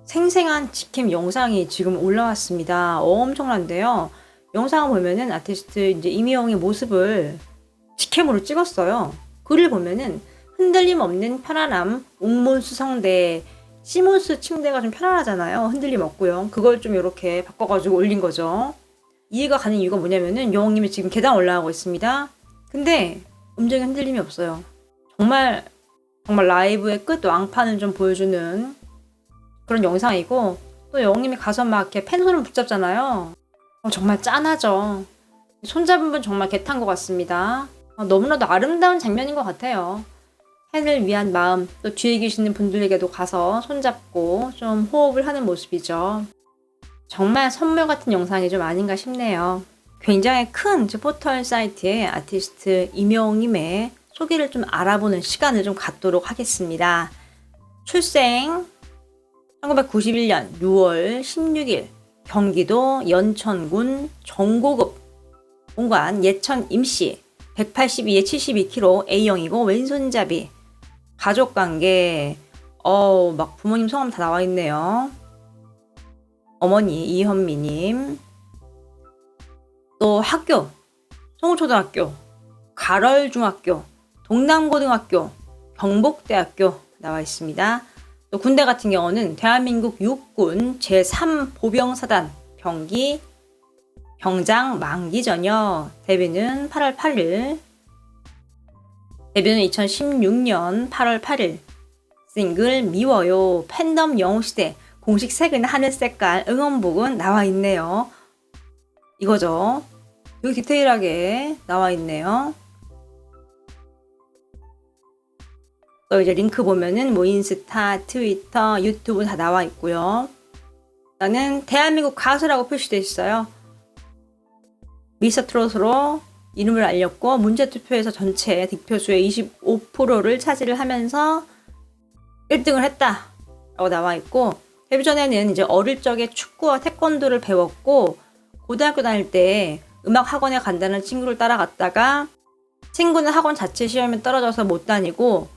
생생한 직캠 영상이 지금 올라왔습니다. 엄청난데요. 영상을 보면은 아티스트 이제 이미영의 모습을 직캠으로 찍었어요. 글을 보면은 흔들림 없는 편안함, 옥몬수성대, 시몬스 침대가 좀 편안하잖아요. 흔들림 없고요. 그걸 좀 이렇게 바꿔가지고 올린 거죠. 이해가 가는 이유가 뭐냐면은 여왕님이 지금 계단 올라가고 있습니다. 근데 음정에 흔들림이 없어요. 정말 라이브의 끝 왕판을 좀 보여주는 그런 영상이고, 또 여왕님이 가서 막 이렇게 펜손을 붙잡잖아요. 정말 짠하죠. 손잡은 분 정말 개탄 것 같습니다. 너무나도 아름다운 장면인 것 같아요. 팬을 위한 마음, 또 뒤에 계시는 분들에게도 가서 손잡고 좀 호흡을 하는 모습이죠. 정말 선물 같은 영상이 좀 아닌가 싶네요. 굉장히 큰 포털 사이트에 아티스트 임영임의 소개를 좀 알아보는 시간을 좀 갖도록 하겠습니다. 출생 1991년 6월 16일 경기도 연천군 정고급 공관 예천 임씨 182에 72kg A형이고 왼손잡이. 가족관계 막 부모님 성함 다 나와 있네요. 어머니 이현미님. 또 학교 송울초등학교, 가럴중학교, 동남고등학교, 경복대학교 나와 있습니다. 또 군대 같은 경우는 대한민국 육군 제3보병사단 병기 병장 만기 전역. 데뷔는 8월 8일. 데뷔는 2016년 8월 8일. 싱글 미워요. 팬덤 영웅시대. 공식 색은 하늘색깔. 응원복은 나와 있네요. 이거죠. 여기 디테일하게 나와 있네요. 또 이제 링크 보면은 뭐 인스타, 트위터, 유튜브 다 나와 있고요. 나는 대한민국 가수라고 표시되어 있어요. 미스터트롯으로 이름을 알렸고 문제투표에서 전체 득표수의 25%를 차지를 하면서 1등을 했다라고 나와 있고, 데뷔 전에는 이제 어릴 적에 축구와 태권도를 배웠고 고등학교 다닐 때 음악 학원에 간다는 친구를 따라갔다가 친구는 학원 자체 시험에 떨어져서 못 다니고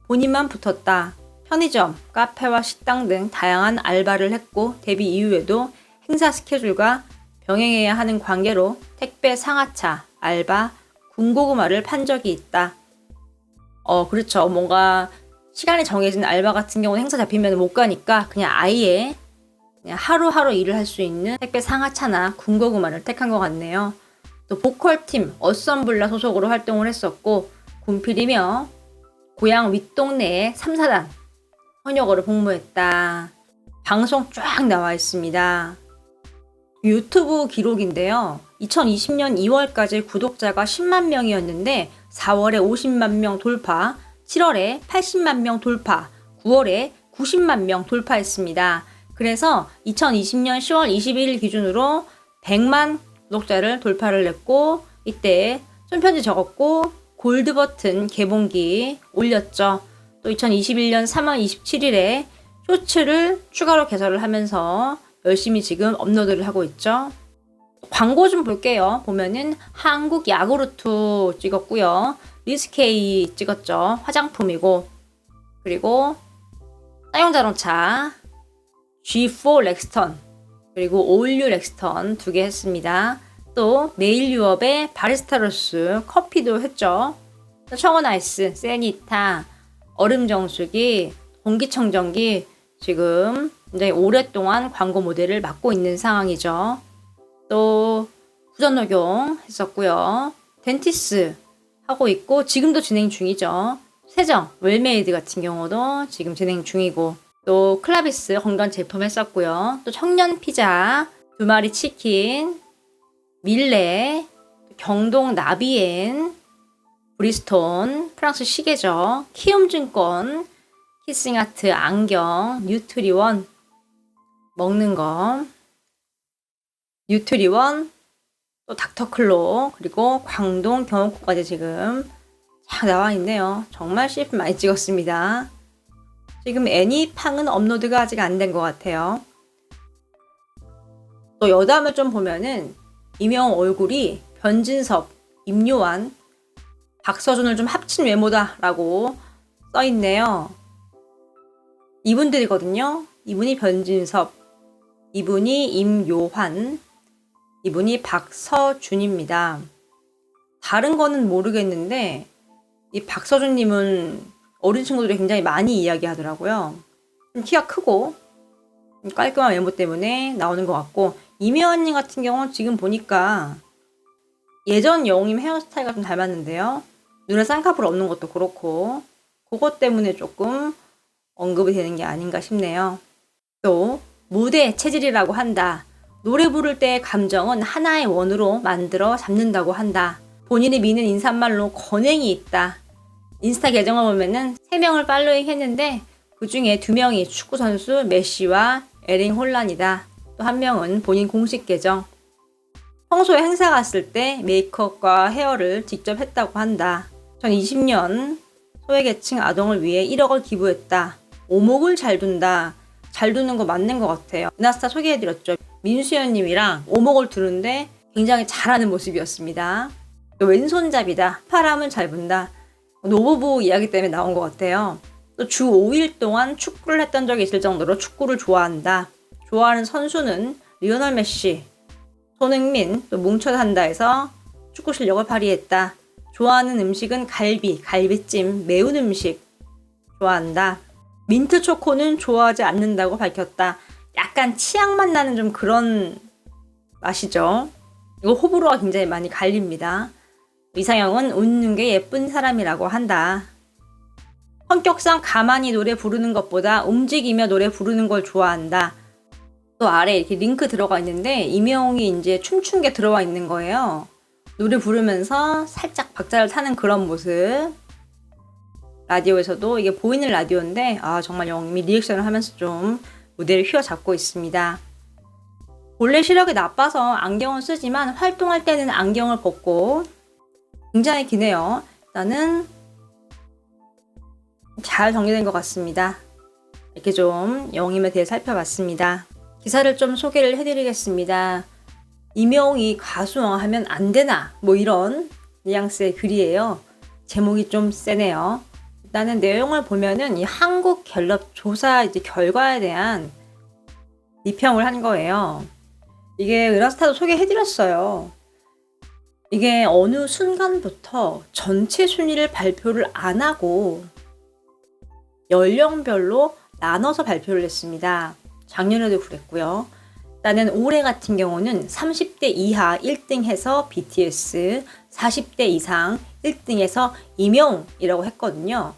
본인만 붙었다. 편의점, 카페와 식당 등 다양한 알바를 했고, 데뷔 이후에도 행사 스케줄과 병행해야 하는 관계로 택배 상하차, 알바, 군고구마를 판 적이 있다. 그렇죠. 뭔가 시간이 정해진 알바 같은 경우는 행사 잡히면 못 가니까 그냥 아예 그냥 하루하루 일을 할 수 있는 택배 상하차나 군고구마를 택한 것 같네요. 또 보컬팀 어썸블라 소속으로 활동을 했었고, 군필이며 고향 윗동네에 3사단 현역으로 복무했다. 방송 쫙 나와 있습니다. 유튜브 기록인데요. 2020년 2월까지 구독자가 10만 명이었는데 4월에 50만 명 돌파, 7월에 80만 명 돌파, 9월에 90만 명 돌파했습니다. 그래서 2020년 10월 21일 기준으로 100만 구독자를 돌파를 했고, 이때 손편지 적었고 골드 버튼 개봉기 올렸죠. 또 2021년 3월 27일에 쇼츠를 추가로 개설을 하면서 열심히 지금 업로드를 하고 있죠. 광고 좀 볼게요. 보면은 한국 야구르트 찍었고요. 리스케이 찍었죠. 화장품이고, 그리고 사용자동차 G4 렉스턴, 그리고 오일류 렉스턴 2개 했습니다. 또 메일 유업의 바리스타로스 커피도 했죠. 청원 아이스, 세니타, 얼음 정수기, 공기청정기 지금 굉장히 오랫동안 광고 모델을 맡고 있는 상황이죠. 또 후전 녹용 했었고요. 덴티스 하고 있고 지금도 진행 중이죠. 세정, 웰메이드 같은 경우도 지금 진행 중이고, 또 클라비스 건강 제품 했었고요. 또 청년 피자, 2마리 치킨, 밀레, 경동 나비엔, 브리스톤, 프랑스 시계죠. 키움증권, 키싱아트 안경, 뉴트리원, 먹는 거, 뉴트리원, 또 닥터클로, 그리고 광동 경호코까지 지금 잘 나와 있네요. 정말 CF 많이 찍었습니다. 지금 애니팡은 업로드가 아직 안 된 것 같아요. 또 여담을 좀 보면은 이명 얼굴이 변진섭, 임요한, 박서준을 좀 합친 외모다라고 써있네요. 이분들이거든요. 이분이 변진섭, 이분이 임요환, 이분이 박서준입니다. 다른 거는 모르겠는데 이 박서준님은 어린 친구들이 굉장히 많이 이야기하더라고요. 좀 키가 크고 깔끔한 외모 때문에 나오는 것 같고, 임요환님 같은 경우는 지금 보니까 예전 영웅님 헤어스타일과 좀 닮았는데요. 눈에 쌍꺼풀 없는 것도 그렇고 그것 때문에 조금 언급이 되는 게 아닌가 싶네요. 또 무대 체질이라고 한다. 노래 부를 때의 감정은 하나의 원으로 만들어 잡는다고 한다. 본인이 미는 인사말로 권행이 있다. 인스타 계정을 보면은 3명을 팔로잉 했는데 그 중에 2명이 축구선수 메시와 에링 홀란이다. 또 1명은 본인 공식 계정. 평소에 행사 갔을 때 메이크업과 헤어를 직접 했다고 한다. 2020년 소외계층 아동을 위해 1억을 기부했다. 오목을 잘 둔다. 잘 두는 거 맞는 것 같아요. 은하스타 소개해드렸죠. 민수연님이랑 오목을 두는데 굉장히 잘하는 모습이었습니다. 또 왼손잡이다. 파람은 잘 분다. 노부부 이야기 때문에 나온 것 같아요. 또 주 5일 동안 축구를 했던 적이 있을 정도로 축구를 좋아한다. 좋아하는 선수는 리오넬 메시, 손흥민, 또 뭉쳐 산다에서 축구 실력을 발휘했다. 좋아하는 음식은 갈비, 갈비찜, 매운 음식 좋아한다. 민트 초코는 좋아하지 않는다고 밝혔다. 약간 치약맛 나는 좀 그런 맛이죠. 이거 호불호가 굉장히 많이 갈립니다. 이상형은 웃는 게 예쁜 사람이라고 한다. 성격상 가만히 노래 부르는 것보다 움직이며 노래 부르는 걸 좋아한다. 또 아래 이렇게 링크 들어가 있는데 임영웅이 이제 춤춘 게 들어와 있는 거예요. 노래 부르면서 살짝 박자를 타는 그런 모습. 라디오에서도 이게 보이는 라디오인데 정말 영웅님이 리액션을 하면서 좀 무대를 휘어잡고 있습니다. 본래 시력이 나빠서 안경을 쓰지만 활동할 때는 안경을 벗고 굉장히 기네요. 일단은 잘 정리된 것 같습니다. 이렇게 좀 영웅님에 대해 살펴봤습니다. 기사를 좀 소개를 해드리겠습니다. 임영웅이 가수왕하면 안 되나? 뭐 이런 뉘앙스의 글이에요. 제목이 좀 세네요. 일단은 내용을 보면은 이 한국 갤럽 조사 이제 결과에 대한 비평을 한 거예요. 이게 은하스타도 소개해드렸어요. 이게 어느 순간부터 전체 순위를 발표를 안 하고 연령별로 나눠서 발표를 했습니다. 작년에도 그랬고요. 일단은 올해 같은 경우는 30대 이하 1등 해서 BTS, 40대 이상 1등해서 임영웅이라고 했거든요.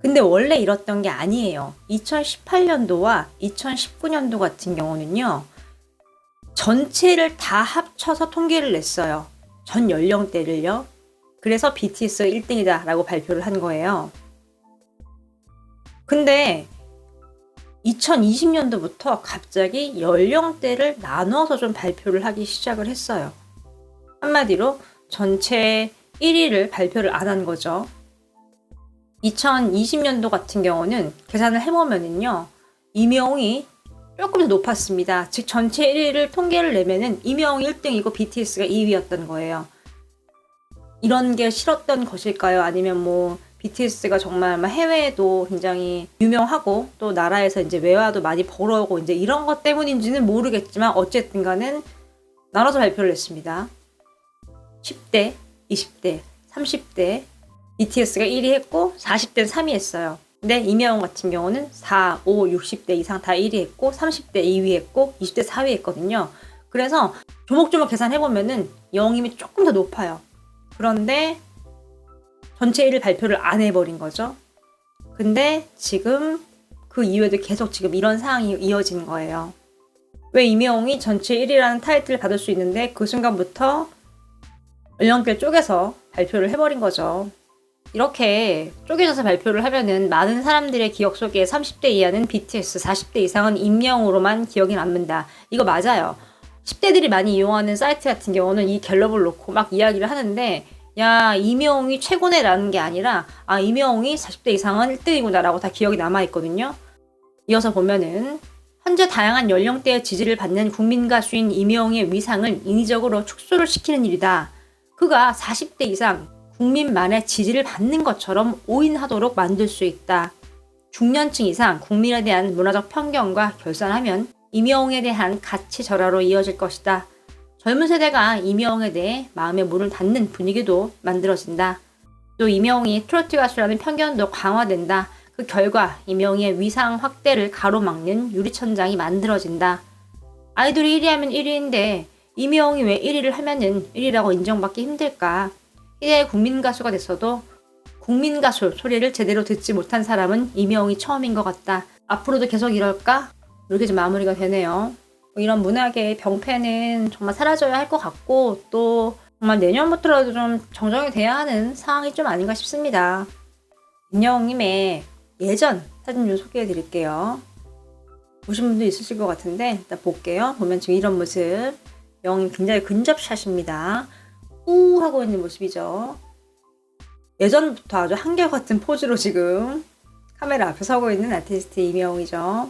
근데 원래 이랬던 게 아니에요. 2018년도와 2019년도 같은 경우는요. 전체를 다 합쳐서 통계를 냈어요. 전 연령대를요. 그래서 BTS 1등이다 라고 발표를 한 거예요. 근데 2020년도부터 갑자기 연령대를 나눠서 좀 발표를 하기 시작을 했어요. 한마디로 전체 1위를 발표를 안 한 거죠. 2020년도 같은 경우는 계산을 해보면은요, 임영웅이 조금 더 높았습니다. 즉 전체 1위를 통계를 내면은 임영웅이 1등이고 BTS가 2위였던 거예요. 이런 게 싫었던 것일까요? 아니면 뭐 BTS가 정말 해외에도 굉장히 유명하고 또 나라에서 이제 외화도 많이 벌어오고 이제 이런 것 때문인지는 모르겠지만 어쨌든 간은 나눠서 발표를 했습니다. 10대, 20대, 30대 BTS가 1위 했고 40대는 3위 했어요. 근데 임영웅 같은 경우는 4, 5, 60대 이상 다 1위 했고 30대 2위 했고 20대 4위 했거든요. 그래서 조목조목 계산해보면은 영웅님이 조금 더 높아요. 그런데 전체 1위 발표를 안 해버린 거죠. 근데 지금 그 이후에도 계속 지금 이런 상황이 이어진 거예요. 왜 임영웅이 전체 1위라는 타이틀을 받을 수 있는데 그 순간부터 연령대를 쪼개서 발표를 해버린 거죠. 이렇게 쪼개져서 발표를 하면은 많은 사람들의 기억 속에 30대 이하는 BTS, 40대 이상은 임영웅으로만 기억이 남는다. 이거 맞아요. 10대들이 많이 이용하는 사이트 같은 경우는 이 갤럽을 놓고 막 이야기를 하는데 야, 임영웅이 최고네 라는 게 아니라 임영웅이 40대 이상은 1등이구나 라고 다 기억이 남아있거든요. 이어서 보면은 현재 다양한 연령대의 지지를 받는 국민 가수인 임영웅의 위상을 인위적으로 축소를 시키는 일이다. 그가 40대 이상 국민만의 지지를 받는 것처럼 오인하도록 만들 수 있다. 중년층 이상 국민에 대한 문화적 편견과 결산하면 이명웅에 대한 가치 절하로 이어질 것이다. 젊은 세대가 이명웅에 대해 마음의 문을 닫는 분위기도 만들어진다. 또 이명웅이 트로트 가수라는 편견도 강화된다. 그 결과 이명웅의 위상 확대를 가로막는 유리천장이 만들어진다. 아이돌이 1위 하면 1위인데 이명웅이 왜 1위를 하면은 1위라고 인정받기 힘들까? 희대의 국민 가수가 됐어도 국민 가수 소리를 제대로 듣지 못한 사람은 이명웅이 처음인 것 같다. 앞으로도 계속 이럴까? 이렇게 좀 마무리가 되네요. 이런 문학의 병폐는 정말 사라져야 할 것 같고 또 정말 내년부터라도 좀 정정이 돼야 하는 상황이 좀 아닌가 싶습니다. 임영웅님의 예전 사진 좀 소개해 드릴게요. 보신 분도 있으실 것 같은데 일단 볼게요. 보면 지금 이런 모습. 영웅님 굉장히 근접샷입니다. 우 하고 있는 모습이죠. 예전부터 아주 한결같은 포즈로 지금 카메라 앞에 서고 있는 아티스트 이명웅이죠.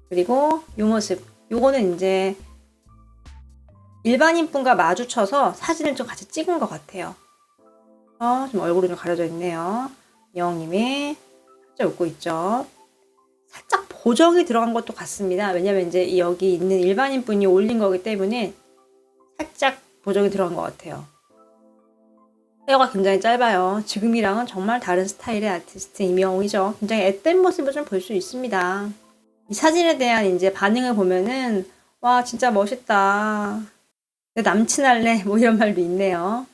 그리고 이 모습. 요거는 이제 일반인 분과 마주쳐서 사진을 좀 같이 찍은 것 같아요. 좀 얼굴이 좀 가려져 있네요. 영웅님이 살짝 웃고 있죠. 살짝 보정이 들어간 것도 같습니다. 왜냐면 이제 여기 있는 일반인 분이 올린 거기 때문에 살짝 보정이 들어간 것 같아요. 헤어가 굉장히 짧아요. 지금이랑은 정말 다른 스타일의 아티스트 이명웅이죠. 굉장히 앳된 모습을 좀 볼 수 있습니다. 이 사진에 대한 이제 반응을 보면은 와 진짜 멋있다. 내 남친 할래 뭐 이런 말도 있네요.